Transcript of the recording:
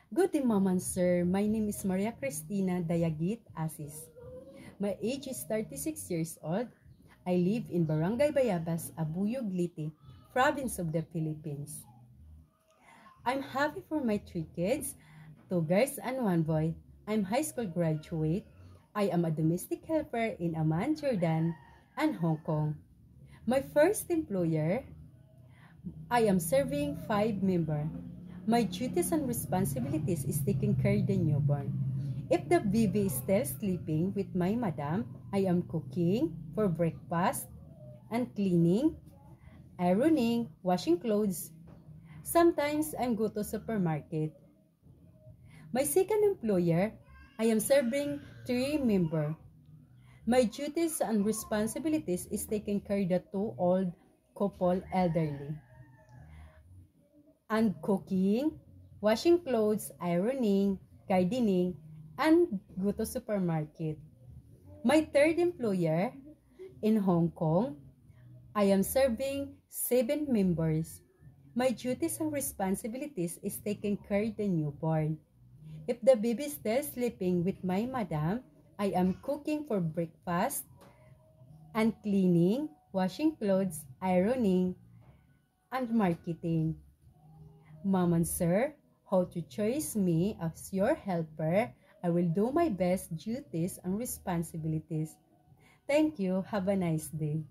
Good day, Ma'am and Sir. My name is Maria Cristina Dayagit Asis. My age is 36 years old. I live in Barangay Bayabas, Abuyog, Leyte, province of the Philippines. I'm happy for my 3 kids, 2 girls and 1 boy. I'm high school graduate. I am a domestic helper in Amman, Jordan, and Hong Kong. My first employer, I am serving 5 members. My duties and responsibilities is taking care of the newborn. If the baby is still sleeping with my madam, I am cooking for breakfast and cleaning, ironing, washing clothes. Sometimes I go to supermarket. My second employer, I am serving 3 members. My duties and responsibilities is taking care of the 2 old couple elderly. And cooking, washing clothes, ironing, gardening, and go to supermarket. My third employer in Hong Kong, I am serving 7 members. My duties and responsibilities is taking care of the newborn. If the baby is still sleeping with my madam, I am cooking for breakfast and cleaning, washing clothes, ironing, and marketing. Ma'am and Sir, how to choose me as your helper? I will do my best duties and responsibilities. Thank you. Have a nice day.